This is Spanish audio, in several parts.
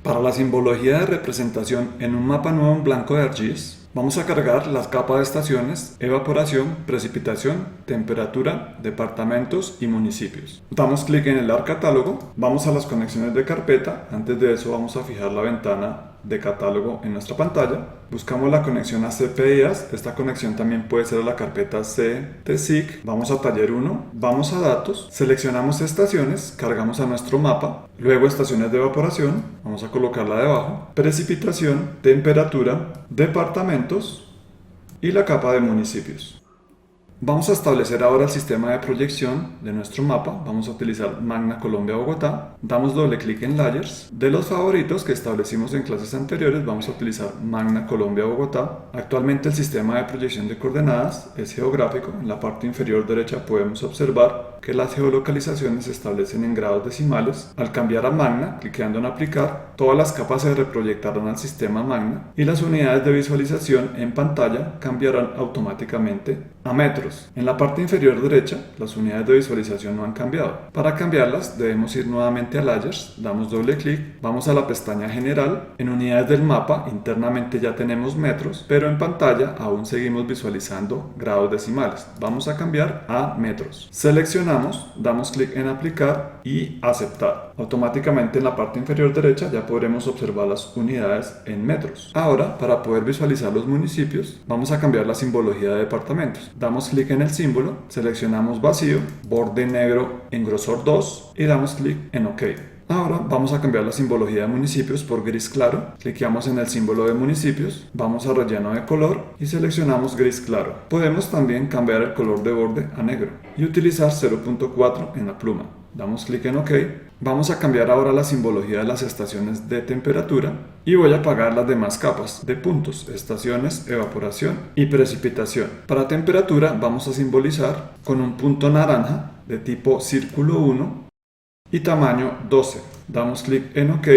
Para la simbología de representación en un mapa nuevo en blanco de ArcGIS, vamos a cargar las capas de estaciones, evaporación, precipitación, temperatura, departamentos y municipios. Damos clic en el ARC catálogo, vamos a las conexiones de carpeta, antes de eso vamos a fijar la ventana de catálogo en nuestra pantalla. Buscamos la conexión a CPIAS, esta conexión también puede ser a la carpeta CTSIC. Vamos a taller 1, vamos a datos, seleccionamos estaciones, cargamos a nuestro mapa, luego estaciones de evaporación, vamos a colocarla debajo, precipitación, temperatura, departamentos y la capa de municipios. Vamos a establecer ahora el sistema de proyección de nuestro mapa. Vamos a utilizar Magna Colombia Bogotá. Damos doble clic en Layers. De los favoritos que establecimos en clases anteriores, vamos a utilizar Magna Colombia Bogotá. Actualmente el sistema de proyección de coordenadas es geográfico. En la parte inferior derecha podemos observar que las geolocalizaciones se establecen en grados decimales. Al cambiar a Magna, clicando en Aplicar, todas las capas se reproyectarán al sistema Magna y las unidades de visualización en pantalla cambiarán automáticamente a metros. En la parte inferior derecha, las unidades de visualización no han cambiado. Para cambiarlas, debemos ir nuevamente a Layers, damos doble clic, vamos a la pestaña General. En unidades del mapa, internamente ya tenemos metros, pero en pantalla aún seguimos visualizando grados decimales. Vamos a cambiar a metros. Seleccionamos, damos clic en Aplicar y Aceptar. Automáticamente en la parte inferior derecha ya podremos observar las unidades en metros. Ahora, para poder visualizar los municipios, vamos a cambiar la simbología de departamentos. Damos clic en el símbolo, seleccionamos vacío, borde negro en grosor 2 y damos clic en OK. Ahora vamos a cambiar la simbología de municipios por gris claro. Cliqueamos en el símbolo de municipios, vamos a relleno de color y seleccionamos gris claro. Podemos también cambiar el color de borde a negro y utilizar 0.4 en la pluma. Damos clic en OK. Vamos a cambiar ahora la simbología de las estaciones de temperatura y voy a apagar las demás capas de puntos, estaciones, evaporación y precipitación. Para temperatura vamos a simbolizar con un punto naranja de tipo círculo 1 y tamaño 12. Damos clic en OK.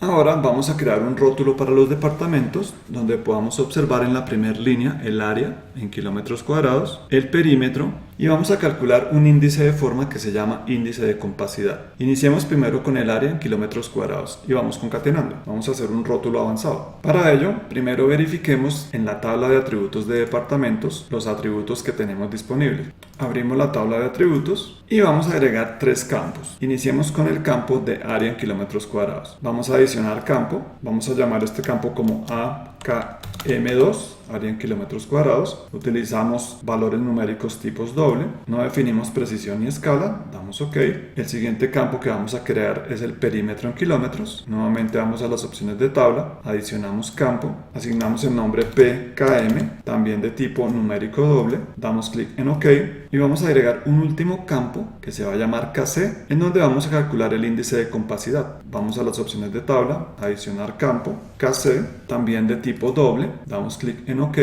Ahora vamos a crear un rótulo para los departamentos donde podamos observar en la primera línea el área en kilómetros cuadrados, el perímetro y vamos a calcular un índice de forma que se llama índice de compacidad. Iniciemos primero con el área en kilómetros cuadrados y vamos concatenando. Vamos a hacer un rótulo avanzado. Para ello, primero verifiquemos en la tabla de atributos de departamentos los atributos que tenemos disponibles. Abrimos la tabla de atributos y vamos a agregar 3 campos. Iniciemos con el campo de área en kilómetros cuadrados. Vamos a adicionar campo. Vamos a llamar este campo como AKM2, área en kilómetros cuadrados. Utilizamos valores numéricos tipos doble. No definimos precisión ni escala. Damos OK. El siguiente campo que vamos a crear es el perímetro en kilómetros. Nuevamente vamos a las opciones de tabla. Adicionamos campo. Asignamos el nombre PKM, también de tipo numérico doble. Damos clic en OK. Y vamos a agregar un último campo que se va a llamar KC, en donde vamos a calcular el índice de compacidad. Vamos a las opciones de tabla, adicionar campo, KC, también de tipo doble. Damos clic en OK.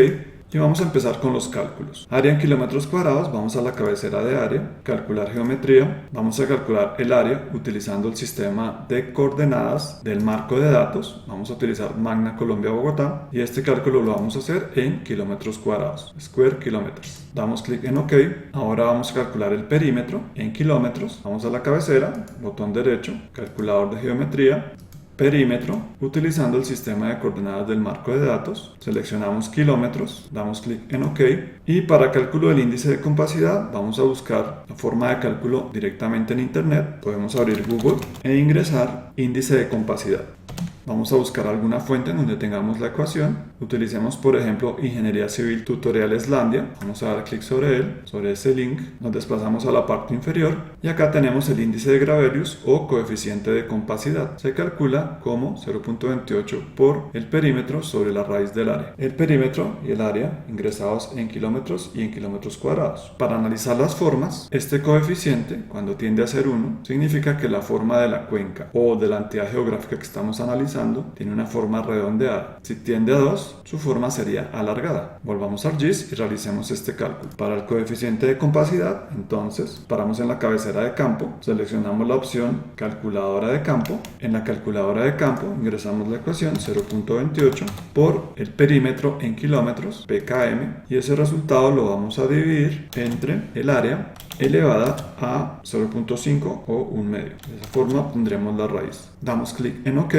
Y vamos a empezar con los cálculos. Área en kilómetros cuadrados, vamos a la cabecera de área, calcular geometría. Vamos a calcular el área utilizando el sistema de coordenadas del marco de datos. Vamos a utilizar Magna Colombia Bogotá y este cálculo lo vamos a hacer en kilómetros cuadrados, square kilometers. Damos clic en OK. Ahora vamos a calcular el perímetro en kilómetros. Vamos a la cabecera, botón derecho, calculador de geometría. Perímetro, utilizando el sistema de coordenadas del marco de datos, seleccionamos kilómetros, damos clic en OK y para cálculo del índice de compacidad vamos a buscar la forma de cálculo directamente en internet. Podemos abrir Google e ingresar índice de compacidad. Vamos a buscar alguna fuente en donde tengamos la ecuación. Utilicemos por ejemplo Ingeniería Civil Tutorial Islandia. Vamos a dar clic sobre él, sobre ese link. Nos desplazamos a la parte inferior y acá tenemos el índice de Gravelius o coeficiente de compacidad. Se calcula como 0.28 por el perímetro sobre la raíz del área. El perímetro y el área ingresados en kilómetros y en kilómetros cuadrados. Para analizar las formas, este coeficiente cuando tiende a ser 1 significa que la forma de la cuenca o de la entidad geográfica que estamos analizando tiene una forma redondeada. Si tiende a 2, su forma sería alargada. Volvamos a ArcGIS y realicemos este cálculo. Para el coeficiente de compacidad, entonces, paramos en la cabecera de campo, seleccionamos la opción calculadora de campo. En la calculadora de campo ingresamos la ecuación 0.28 por el perímetro en kilómetros, PKM, y ese resultado lo vamos a dividir entre el área elevada a 0.5 o 1 medio. De esa forma obtendremos la raíz. Damos clic en OK.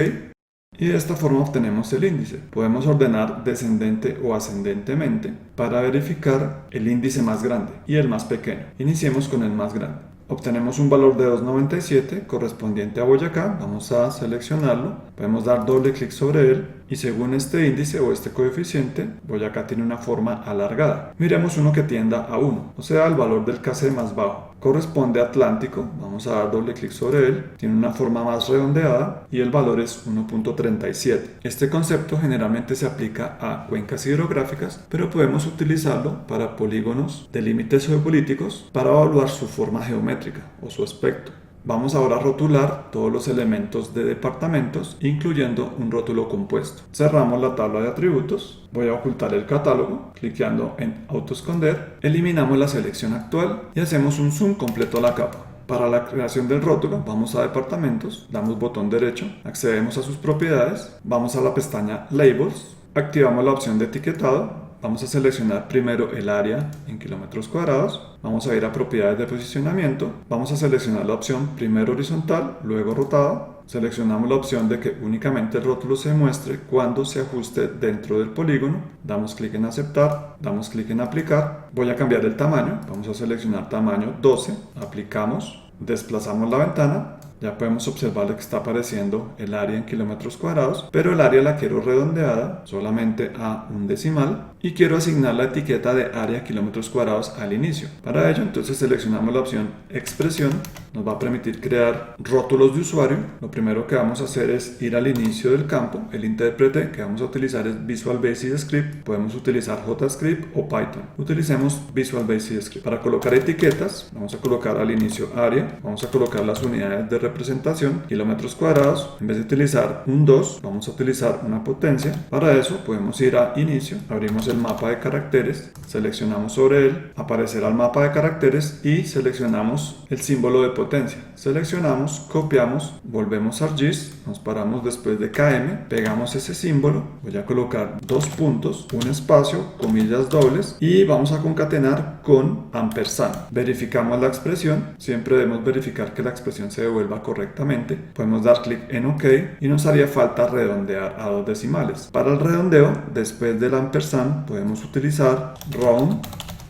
Y de esta forma obtenemos el índice. Podemos ordenar descendente o ascendentemente para verificar el índice más grande y el más pequeño. Iniciemos con el más grande. Obtenemos un valor de 2,97 correspondiente a Boyacá. Vamos a seleccionarlo. Podemos dar doble clic sobre él y según este índice o este coeficiente, Boyacá tiene una forma alargada. Miremos uno que tienda a 1, o sea, el valor del KC más bajo. Corresponde a Atlántico. Vamos a dar doble clic sobre él. Tiene una forma más redondeada y el valor es 1,37. Este concepto generalmente se aplica a cuencas hidrográficas, pero podemos utilizarlo para polígonos de límites geopolíticos para evaluar su forma geométrica o su aspecto. Vamos ahora a rotular todos los elementos de departamentos, incluyendo un rótulo compuesto. Cerramos la tabla de atributos. Voy a ocultar el catálogo, cliqueando en autoesconder. Eliminamos la selección actual y hacemos un zoom completo a la capa. Para la creación del rótulo, vamos a departamentos, damos botón derecho, accedemos a sus propiedades, vamos a la pestaña Labels, activamos la opción de etiquetado. Vamos a seleccionar primero el área en kilómetros cuadrados, vamos a ir a propiedades de posicionamiento, vamos a seleccionar la opción primero horizontal, luego rotado, seleccionamos la opción de que únicamente el rótulo se muestre cuando se ajuste dentro del polígono, damos clic en aceptar, damos clic en aplicar, voy a cambiar el tamaño, vamos a seleccionar tamaño 12, aplicamos, desplazamos la ventana. Ya podemos observar que está apareciendo el área en kilómetros cuadrados, pero el área la quiero redondeada solamente a un decimal y quiero asignar la etiqueta de área kilómetros cuadrados al inicio. Para ello, entonces seleccionamos la opción expresión, nos va a permitir crear rótulos de usuario. Lo primero que vamos a hacer es ir al inicio del campo. El intérprete que vamos a utilizar es Visual Basic Script. Podemos utilizar JavaScript o Python. Utilicemos Visual Basic Script. Para colocar etiquetas, vamos a colocar al inicio área, vamos a colocar las unidades de representación, kilómetros cuadrados. En vez de utilizar un 2, vamos a utilizar una potencia. Para eso podemos ir a inicio, abrimos el mapa de caracteres, seleccionamos sobre él, aparecerá el mapa de caracteres y seleccionamos el símbolo de potencia. Seleccionamos, copiamos, volvemos a ArcGIS, nos paramos después de KM, pegamos ese símbolo, voy a colocar dos puntos, un espacio, comillas dobles y vamos a concatenar con ampersand. Verificamos la expresión, siempre debemos verificar que la expresión se devuelva correctamente. Podemos dar clic en OK y nos haría falta redondear a 2 decimales. Para el redondeo, después del ampersand podemos utilizar round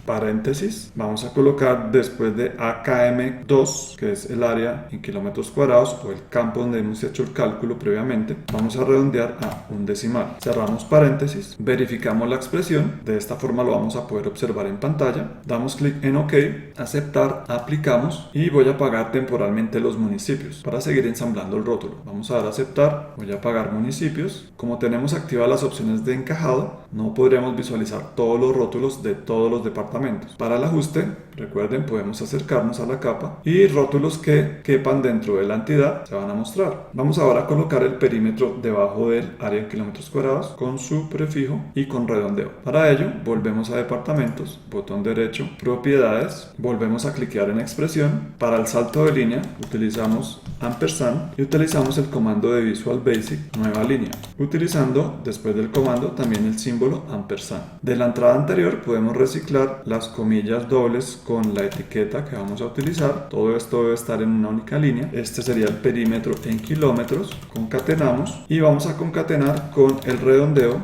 paréntesis, vamos a colocar después de AKM2, que es el área en kilómetros cuadrados o el campo donde hemos hecho el cálculo previamente, vamos a redondear a un decimal. Cerramos paréntesis, verificamos la expresión, de esta forma lo vamos a poder observar en pantalla, damos clic en OK, aceptar, aplicamos y voy a apagar temporalmente los municipios para seguir ensamblando el rótulo. Vamos a dar a aceptar, voy a apagar municipios. Como tenemos activadas las opciones de encajado, no podremos visualizar todos los rótulos de todos los departamentos. Para el ajuste, recuerden, podemos acercarnos a la capa y rótulos que quepan dentro de la entidad se van a mostrar. Vamos ahora a colocar el perímetro debajo del área en kilómetros cuadrados con su prefijo y con redondeo. Para ello, volvemos a departamentos, botón derecho, propiedades, volvemos a cliquear en expresión. Para el salto de línea, utilizamos ampersand y utilizamos el comando de Visual Basic, nueva línea, utilizando después del comando también el símbolo ampersand. De la entrada anterior podemos reciclar las comillas dobles con la etiqueta que vamos a utilizar. Todo esto debe estar en una única línea. Este sería el perímetro en kilómetros. Concatenamos y vamos a concatenar con el redondeo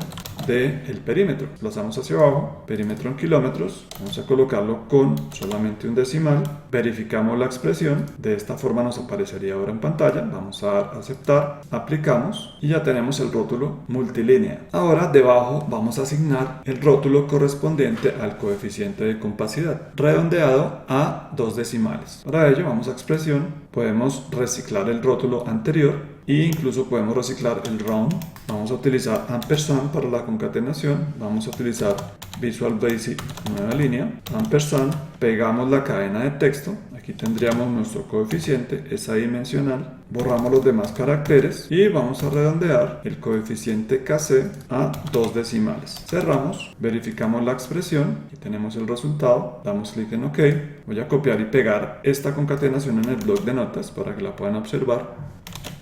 del perímetro. Desplazamos hacia abajo, perímetro en kilómetros, vamos a colocarlo con solamente un decimal, verificamos la expresión, de esta forma nos aparecería ahora en pantalla, vamos a dar a aceptar, aplicamos y ya tenemos el rótulo multilínea. Ahora debajo vamos a asignar el rótulo correspondiente al coeficiente de compacidad, redondeado a 2 decimales. Para ello vamos a expresión, podemos reciclar el rótulo anterior e incluso podemos reciclar el round. Vamos a utilizar ampersand para la concatenación, vamos a utilizar Visual Basic, nueva línea, ampersand, pegamos la cadena de texto, aquí tendríamos nuestro coeficiente, es adimensional, borramos los demás caracteres y vamos a redondear el coeficiente KC a 2 decimales. Cerramos, verificamos la expresión y tenemos el resultado, damos clic en OK. Voy a copiar y pegar esta concatenación en el bloc de notas para que la puedan observar.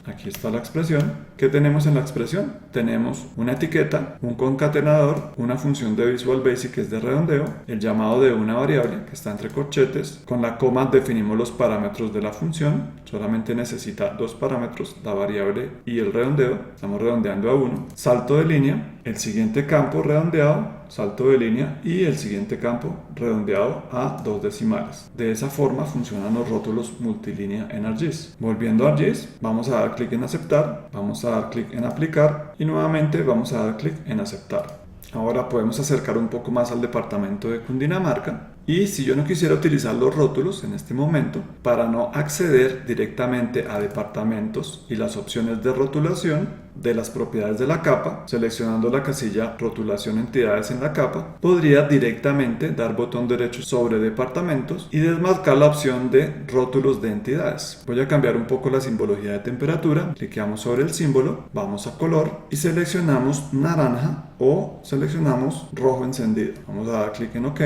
Aquí está la expresión. ¿Qué tenemos en la expresión? Tenemos una etiqueta, un concatenador, una función de Visual Basic que es de redondeo, el llamado de una variable que está entre corchetes. Con la coma definimos los parámetros de la función. Solamente necesita dos parámetros, la variable y el redondeo. Estamos redondeando a 1. Salto de línea, el siguiente campo redondeado, salto de línea y el siguiente campo redondeado a 2 decimales. De esa forma funcionan los rótulos multilínea en ArcGIS. Volviendo a ArcGIS, vamos a dar clic en aceptar, vamos a dar clic en aplicar y nuevamente vamos a dar clic en aceptar. Ahora podemos acercar un poco más al departamento de Cundinamarca. Y si yo no quisiera utilizar los rótulos en este momento, para no acceder directamente a departamentos y las opciones de rotulación de las propiedades de la capa, seleccionando la casilla Rotulación Entidades en la capa, podría directamente dar botón derecho sobre departamentos y desmarcar la opción de rótulos de entidades. Voy a cambiar un poco la simbología de temperatura, cliqueamos sobre el símbolo, vamos a color y seleccionamos naranja o seleccionamos rojo encendido. Vamos a dar clic en OK.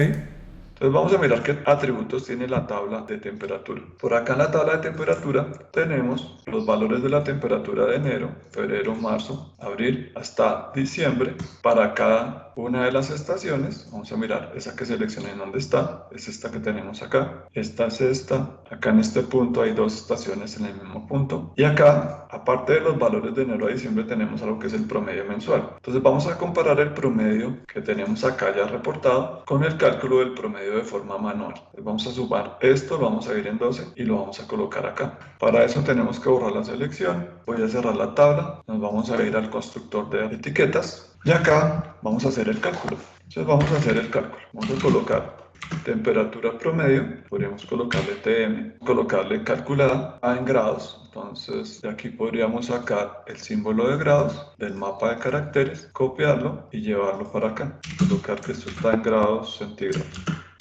Entonces vamos a mirar qué atributos tiene la tabla de temperatura. Por acá en la tabla de temperatura tenemos los valores de la temperatura de enero, febrero, marzo, abril hasta diciembre para cada una de las estaciones. Vamos a mirar esa que seleccioné en dónde está. Es esta que tenemos acá. Esta es esta. Acá en este punto hay dos estaciones en el mismo punto. Y acá, aparte de los valores de enero a diciembre, tenemos algo que es el promedio mensual. Entonces vamos a comparar el promedio que tenemos acá ya reportado con el cálculo del promedio de forma manual. Entonces vamos a sumar esto, lo vamos a ir en 12 y lo vamos a colocar acá. Para eso tenemos que borrar la selección. Voy a cerrar la tabla, nos vamos a ir al constructor de etiquetas y acá vamos a hacer el cálculo. Entonces vamos a hacer el cálculo. Vamos a colocar temperatura promedio, podríamos colocarle TM, colocarle calculada en grados. Entonces de aquí podríamos sacar el símbolo de grados del mapa de caracteres, copiarlo y llevarlo para acá. Colocar que esto está en grados centígrados.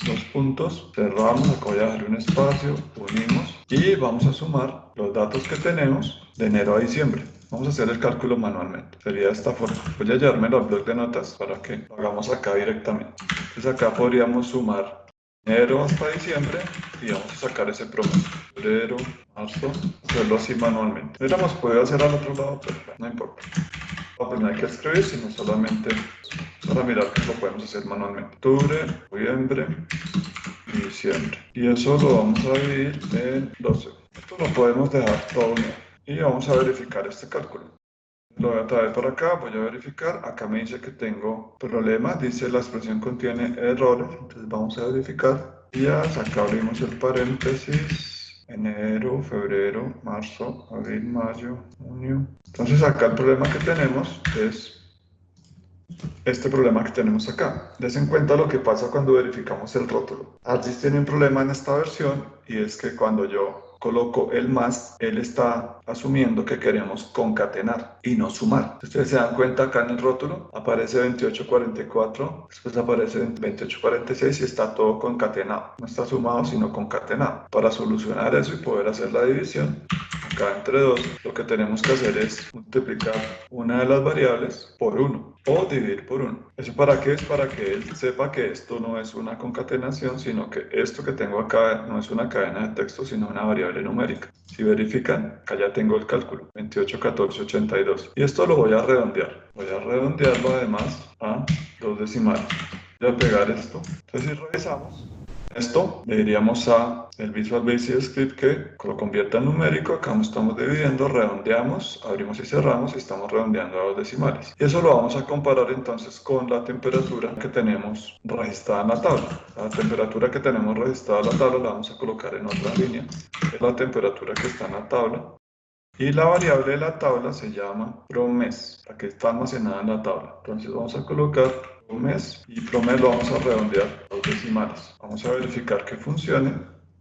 Dos puntos, cerramos, acá voy a dejar un espacio, unimos y vamos a sumar los datos que tenemos de enero a diciembre. Vamos a hacer el cálculo manualmente. Sería de esta forma. Voy a llevármelo al blog de notas para que lo hagamos acá directamente. Entonces acá podríamos sumar enero hasta diciembre y vamos a sacar ese promedio. Febrero, marzo, hacerlo así manualmente. Hubiéramos podido hacer al otro lado, pero no importa. Pues no hay que escribir, sino solamente para mirar que lo podemos hacer manualmente. Octubre, noviembre y diciembre. Y eso lo vamos a dividir en 12. Esto lo podemos dejar todo unido. Y vamos a verificar este cálculo. Lo voy a traer por acá, voy a verificar. Acá me dice que tengo problemas, dice la expresión contiene errores. Entonces vamos a verificar. Y acá abrimos el paréntesis. Enero, febrero, marzo, abril, mayo, junio. Entonces acá el problema que tenemos es este problema que tenemos acá. Des en cuenta lo que pasa cuando verificamos el rótulo. ArcGIS tiene un problema en esta versión y es que cuando yo coloco el más, él está asumiendo que queremos concatenar y no sumar. Ustedes se dan cuenta acá en el rótulo, aparece 2844, después aparece 2846 y está todo concatenado. No está sumado, sino concatenado. Para solucionar eso y poder hacer la división, acá entre 2, lo que tenemos que hacer es multiplicar una de las variables por 1 o dividir por 1. ¿Eso para qué? Es para que él sepa que esto no es una concatenación, sino que esto que tengo acá no es una cadena de texto, sino una variable numérica. Si verifican, acá ya tengo el cálculo, 28, 14, 82. Y esto lo voy a redondear. Voy a redondearlo además a 2 decimales. Voy a pegar esto. Entonces si revisamos, esto le diríamos a el Visual Basic Script que lo convierta en numérico. Acá no estamos dividiendo, redondeamos, abrimos y cerramos y estamos redondeando a 2 decimales. Y eso lo vamos a comparar entonces con la temperatura que tenemos registrada en la tabla. La temperatura que tenemos registrada en la tabla la vamos a colocar en otra línea. Es la temperatura que está en la tabla. Y la variable de la tabla se llama PROMES, la que está almacenada en la tabla. Entonces vamos a colocar PROMES y PROMES lo vamos a redondear a 2 decimales. Vamos a verificar que funcione.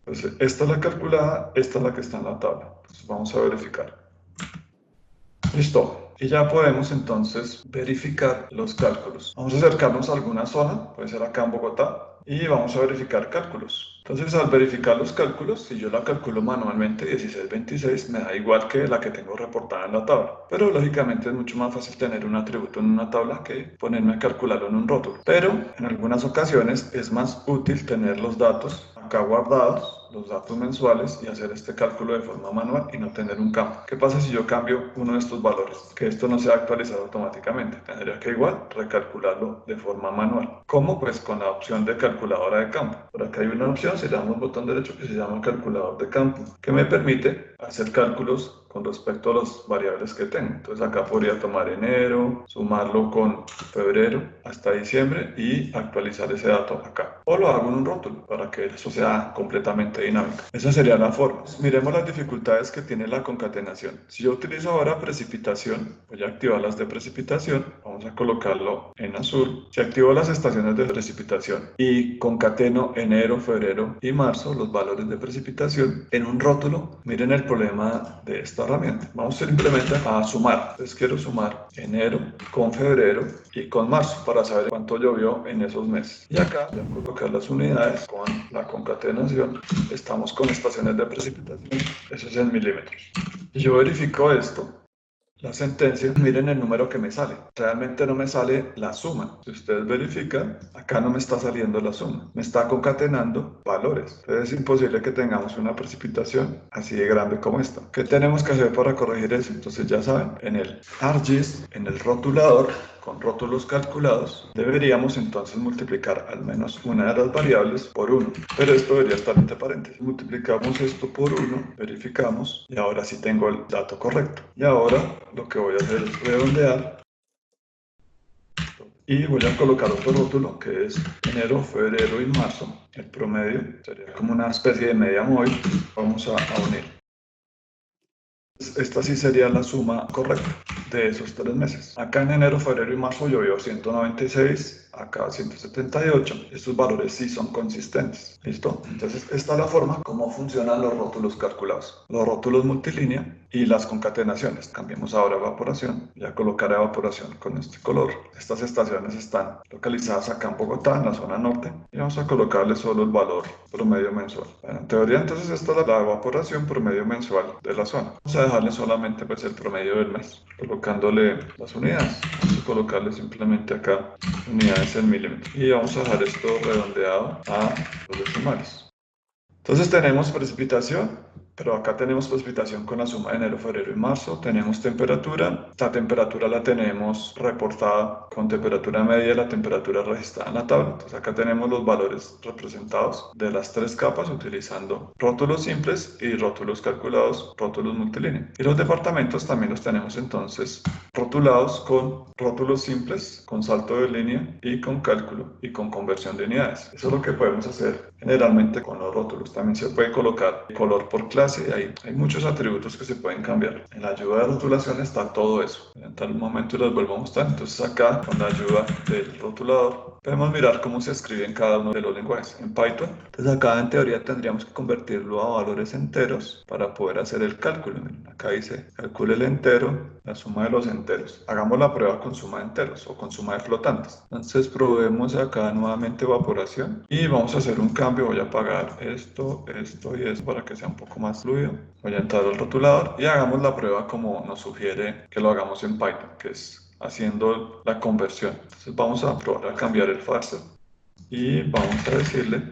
Entonces esta es la calculada, esta es la que está en la tabla. Entonces vamos a verificar. Listo. Y ya podemos entonces verificar los cálculos. Vamos a acercarnos a alguna zona, puede ser acá en Bogotá, y vamos a verificar cálculos. Entonces al verificar los cálculos, si yo la calculo manualmente 1626, me da igual que la que tengo reportada en la tabla. Pero lógicamente es mucho más fácil tener un atributo en una tabla que ponerme a calcularlo en un rótulo. Pero en algunas ocasiones es más útil tener los datos acá guardados los datos mensuales y hacer este cálculo de forma manual y no tener un campo. ¿Qué pasa si yo cambio uno de estos valores? Que esto no sea actualizado automáticamente. Tendría que igual recalcularlo de forma manual. ¿Cómo? Pues con la opción de calculadora de campo. Por acá hay una opción, si le damos botón derecho, que se llama calculador de campo, que me permite hacer cálculos con respecto a las variables que tengo. Entonces acá podría tomar enero, sumarlo con febrero hasta diciembre y actualizar ese dato acá. O lo hago en un rótulo para que eso sea completamente dinámico. Esa sería la forma. Miremos las dificultades que tiene la concatenación. Si yo utilizo ahora precipitación, voy a activar las de precipitación. Vamos a colocarlo en azul. Si activo las estaciones de precipitación y concateno enero, febrero y marzo, los valores de precipitación en un rótulo, miren el problema de esta herramienta. Vamos simplemente a sumar. Entonces quiero sumar enero con febrero y con marzo para saber cuánto llovió en esos meses. Y acá voy a colocar las unidades con la concatenación. Estamos con estaciones de precipitación. Eso es en milímetros. Y yo verifico esto. La sentencia, miren el número que me sale. Realmente no me sale la suma. Si ustedes verifican, acá no me está saliendo la suma. Me está concatenando valores. Entonces es imposible que tengamos una precipitación así de grande como esta. ¿Qué tenemos que hacer para corregir eso? Entonces ya saben, en el ArcGIS, en el rotulador, con rótulos calculados, deberíamos entonces multiplicar al menos una de las variables por 1. Pero esto debería estar entre paréntesis. Multiplicamos esto por 1, verificamos y ahora sí tengo el dato correcto. Y ahora lo que voy a hacer es redondear y voy a colocar otro rótulo que es enero, febrero y marzo. El promedio sería como una especie de media móvil. Vamos a unir. Esta sí sería la suma correcta de esos 3 meses. Acá en enero, febrero y marzo llovió 196, acá 178. Estos valores sí son consistentes. ¿Listo? Entonces esta es la forma como funcionan los rótulos calculados. Los rótulos multilínea y las concatenaciones. Cambiemos ahora a evaporación. Voy a colocar evaporación con este color. Estas estaciones están localizadas acá en Bogotá, en la zona norte. Y vamos a colocarle solo el valor promedio mensual. Bueno, en teoría entonces esta es la evaporación promedio mensual de la zona. Vamos a dejarle solamente pues el promedio del mes, colocándole las unidades. Vamos a colocarle simplemente acá unidades en milímetros. Y vamos a dejar esto redondeado a los decimales. Entonces tenemos precipitación, pero acá tenemos precipitación con la suma de enero, febrero y marzo. Tenemos temperatura. La temperatura la tenemos reportada con temperatura media y la temperatura registrada en la tabla. Entonces acá tenemos los valores representados de las 3 capas utilizando rótulos simples y rótulos calculados, rótulos multilínea. Y los departamentos también los tenemos entonces rotulados con rótulos simples, con salto de línea y con cálculo y con conversión de unidades. Eso es lo que podemos hacer generalmente con los rótulos. También se puede colocar color por clase. Hay muchos atributos que se pueden cambiar. En la ayuda de rotulación está todo eso. En tal momento les vuelvo a mostrar. Entonces acá, con la ayuda del rotulador, podemos mirar cómo se escribe en cada uno de los lenguajes. En Python, entonces acá en teoría tendríamos que convertirlo a valores enteros para poder hacer el cálculo. Miren, acá dice, calcule el entero, la suma de los enteros. Hagamos la prueba con suma de enteros o con suma de flotantes. Entonces probemos acá nuevamente evaporación y vamos a hacer un cambio. Voy a apagar esto, esto y esto para que sea un poco más fluido. Voy a entrar al rotulador y hagamos la prueba como nos sugiere que lo hagamos en Python, que es haciendo la conversión. Entonces vamos a probar a cambiar el parser y vamos a decirle,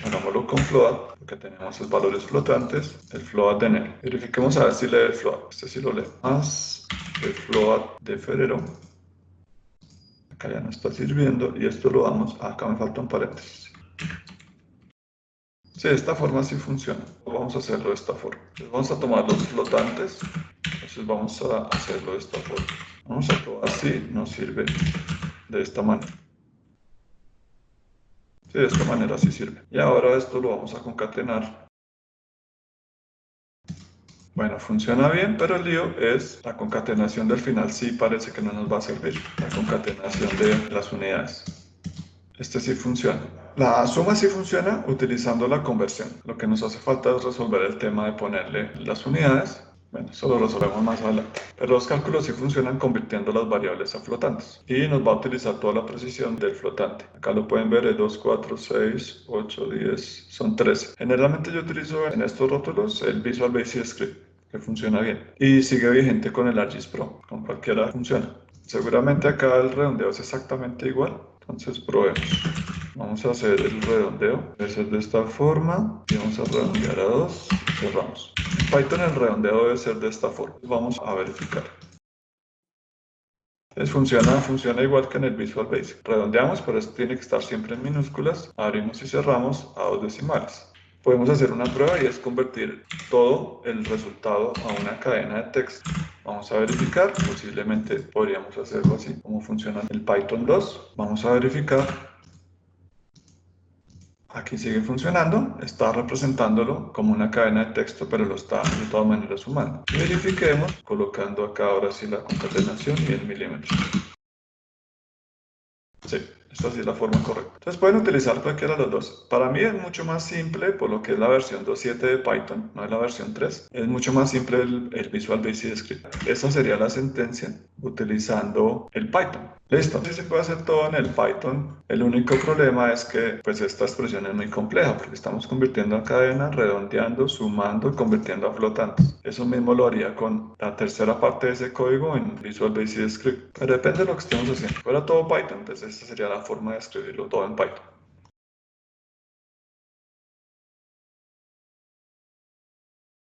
hagámoslo con float, porque tenemos los valores flotantes, el float de enero. Verifiquemos a ver si lee el float. Este sí lo lee. Más el float de febrero. Acá ya no está sirviendo y esto lo damos, acá me falta un paréntesis. Sí, de esta forma sí funciona. Vamos a hacerlo de esta forma. Entonces vamos a tomar los flotantes. Entonces vamos a hacerlo de esta forma. Vamos a probar si nos sirve de esta manera. Sí, de esta manera sí sirve. Y ahora esto lo vamos a concatenar. Bueno, funciona bien, pero el lío es la concatenación del final. Sí parece que no nos va a servir. La concatenación de las unidades. Este sí funciona. La suma sí funciona utilizando la conversión. Lo que nos hace falta es resolver el tema de ponerle las unidades. Bueno, eso lo resolvemos más adelante. Pero los cálculos sí funcionan convirtiendo las variables a flotantes. Y nos va a utilizar toda la precisión del flotante. Acá lo pueden ver, es 2, 4, 6, 8, 10, son 13. Generalmente yo utilizo en estos rótulos el Visual Basic Script, que funciona bien. Y sigue vigente con el ArcGIS Pro, con cualquiera funciona. Seguramente acá el redondeo es exactamente igual. Entonces probemos. Vamos a hacer el redondeo. Debe ser de esta forma. Y vamos a redondear a 2. Cerramos. En Python el redondeo debe ser de esta forma. Vamos a verificar. Entonces funciona igual que en el Visual Basic. Redondeamos, pero esto tiene que estar siempre en minúsculas. Abrimos y cerramos a 2 decimales. Podemos hacer una prueba y es convertir todo el resultado a una cadena de texto. Vamos a verificar, posiblemente podríamos hacerlo así, como funciona el Python 2. Vamos a verificar. Aquí sigue funcionando, está representándolo como una cadena de texto, pero lo está de todas maneras sumando. Verifiquemos colocando acá ahora sí la concatenación y el milímetro. Sí, esta sí es la forma correcta. Entonces pueden utilizar cualquiera de los dos. Para mí es mucho más simple, por lo que es la versión 2.7 de Python, no es la versión 3. Es mucho más simple el Visual Basic Script. Esa sería la sentencia utilizando el Python. Listo. Sí se puede hacer todo en el Python. El único problema es que pues esta expresión es muy compleja porque estamos convirtiendo a cadena, redondeando, sumando y convirtiendo a flotantes. Eso mismo lo haría con la tercera parte de ese código en Visual Basic Script. Pero depende de lo que estemos haciendo. Fuera todo Python, entonces esta sería la forma de escribirlo todo en Python.